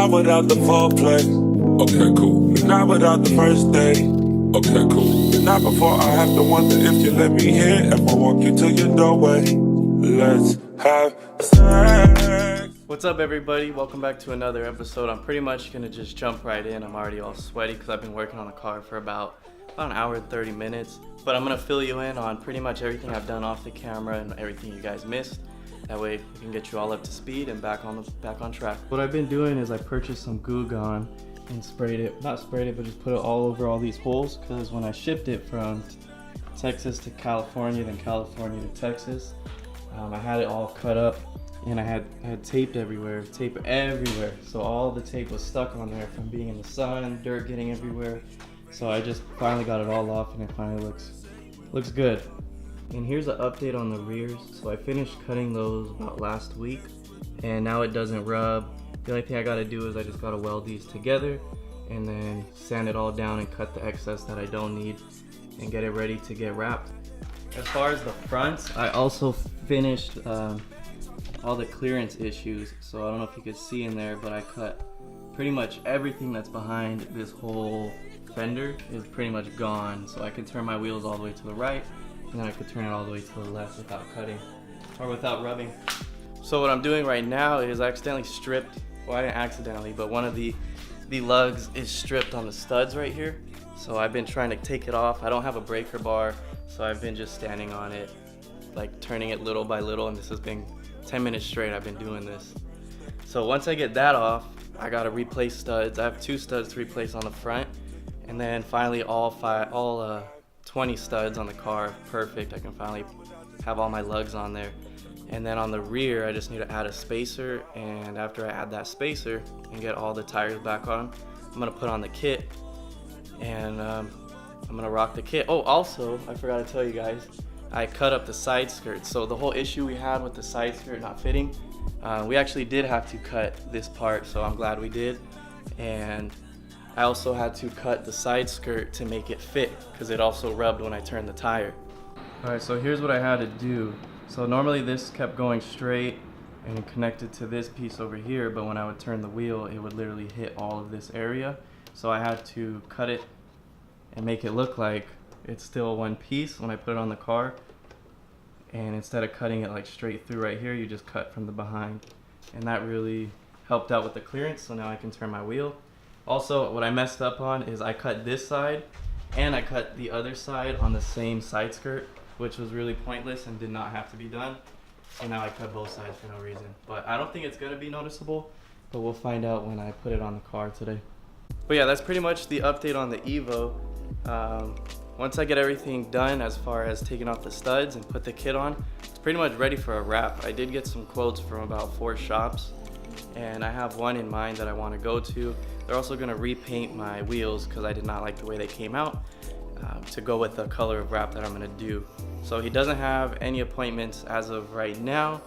Not without the foreplay. Okay, cool. Not without the first day. Okay, cool. Not before I have to wonder if you let me in. If I walk you to your doorway. Let's have sex. What's up, everybody? Welcome back to another episode. I'm pretty much gonna just jump right in. I'm already all sweaty because I've been working on the car for about an hour and 30 minutes. But I'm gonna fill you in on pretty much everything I've done off the camera and everything you guys missed. That way we can get you all up to speed and back on track. What I've been doing is I purchased some Goo Gone and not sprayed it, but just put it all over all these holes, because when I shipped it from Texas to California, then California to Texas, I had it all cut up and I had tape everywhere. So all the tape was stuck on there from being in the sun, dirt getting everywhere. So I just finally got it all off and it finally looks good. And here's an update on the rears. So I finished cutting those about last week and now it doesn't rub. The only thing I gotta do is I just gotta weld these together and then sand it all down and cut the excess that I don't need and get it ready to get wrapped. As far as the fronts, I also finished all the clearance issues. So I don't know if you could see in there, but I cut pretty much everything that's behind this whole fender is pretty much gone. So I can turn my wheels all the way to the right and then I could turn it all the way to the left without cutting or without rubbing. So what I'm doing right now is I accidentally stripped, well, I didn't accidentally, but one of the lugs is stripped on the studs right here. So I've been trying to take it off. I don't have a breaker bar, so I've been just standing on it, like turning it little by little, and this has been 10 minutes straight I've been doing this. So once I get that off, I gotta replace studs. I have 2 studs to replace on the front, and then finally all 20 studs on the car. Perfect, I can finally have all my lugs on there. And then on the rear, I just need to add a spacer, and after I add that spacer and get all the tires back on, I'm gonna put on the kit, and I'm gonna rock the kit. Oh, also, I forgot to tell you guys, I cut up the side skirt. So the whole issue we had with the side skirt not fitting, we actually did have to cut this part, so I'm glad we did. And I also had to cut the side skirt to make it fit, because it also rubbed when I turned the tire. All right, so here's what I had to do. So normally this kept going straight and connected to this piece over here, but when I would turn the wheel, it would literally hit all of this area. So I had to cut it and make it look like it's still one piece when I put it on the car. And instead of cutting it like straight through right here, you just cut from the behind. And that really helped out with the clearance, so now I can turn my wheel. Also, what I messed up on is I cut this side and I cut the other side on the same side skirt, which was really pointless and did not have to be done. So now I cut both sides for no reason. But I don't think it's gonna be noticeable, but we'll find out when I put it on the car today. But yeah, that's pretty much the update on the Evo. Once I get everything done as far as taking off the studs and put the kit on, it's pretty much ready for a wrap. I did get some quotes from about 4 shops, and I have one in mind that I want to go to. They're also going to repaint my wheels because I did not like the way they came out, to go with the color of wrap that I'm going to do. So he doesn't have any appointments as of right now,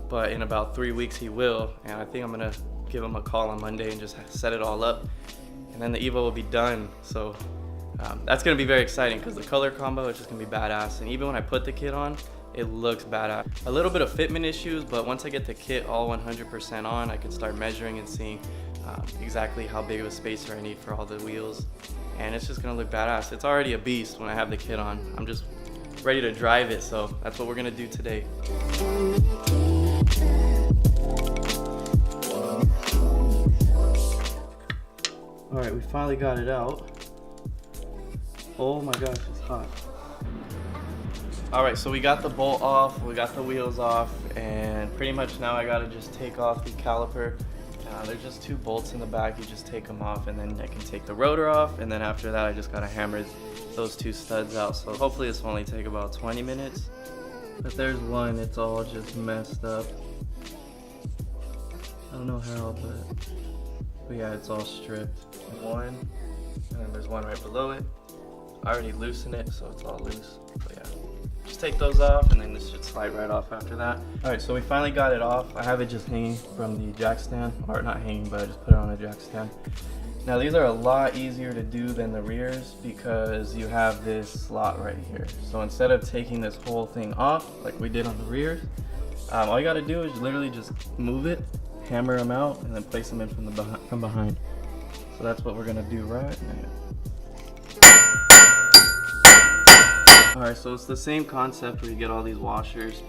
but in about 3 weeks he will, and I think I'm going to give him a call on Monday and just set it all up, and then the Evo will be done. So that's going to be very exciting because the color combo is just going to be badass, and even when I put the kit on, it looks badass. A little bit of fitment issues, but once I get the kit all 100% on, I can start measuring and seeing exactly how big of a spacer I need for all the wheels, and it's just going to look badass. It's already a beast when I have the kit on. I'm just ready to drive it, so that's what we're going to do today. All right, we finally got it out. Oh my gosh, it's hot. All right, so we got the bolt off, we got the wheels off, and pretty much now I gotta just take off the caliper. There's just 2 bolts in the back, you just take them off, and then I can take the rotor off, and then after that I just gotta hammer those 2 studs out. So hopefully this will only take about 20 minutes. But there's one, it's all just messed up. I don't know how, but yeah, it's all stripped. One, and then there's one right below it. I already loosened it, so it's all loose. But yeah, just take those off, and then this should slide right off after that. All right, so we finally got it off. I have it just hanging from the jack stand, or not hanging, but I just put it on a jack stand. Now these are a lot easier to do than the rears because you have this slot right here. So instead of taking this whole thing off like we did on the rears, all you gotta do is literally just move it hammer them out and then place them in from behind. So that's what we're gonna do right now. Alright, so it's the same concept where you get all these washers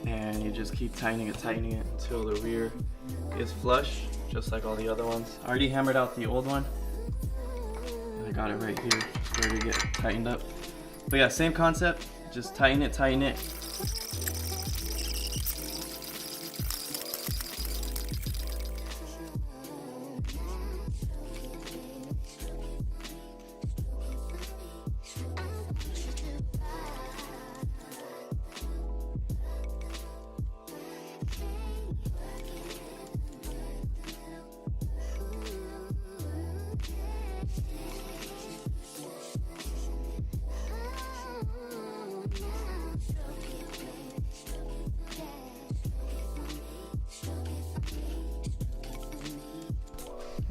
and you just keep tightening it until the rear is flush, just like all the other ones. I already hammered out the old one. And I got it right here, just ready to get tightened up. But yeah, same concept, just tighten it.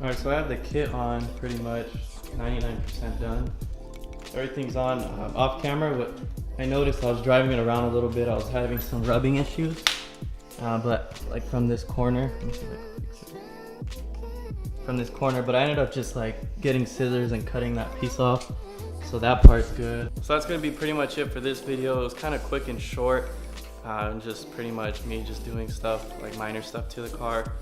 Alright, so I have the kit on pretty much 99% done. Everything's on off camera. What I noticed, I was driving it around a little bit, I was having some rubbing issues. But like from this corner, let me see if I can fix it. From this corner, but I ended up just like getting scissors and cutting that piece off. So that part's good. So that's gonna be pretty much it for this video. It was kind of quick and short. And just pretty much me just doing stuff, like minor stuff to the car.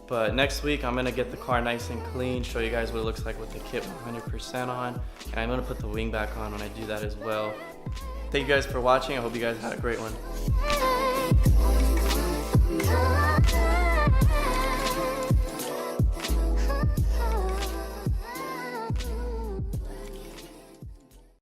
But next week, I'm gonna get the car nice and clean, show you guys what it looks like with the kit 100% on. And I'm gonna put the wing back on when I do that as well. Thank you guys for watching. I hope you guys had a great one.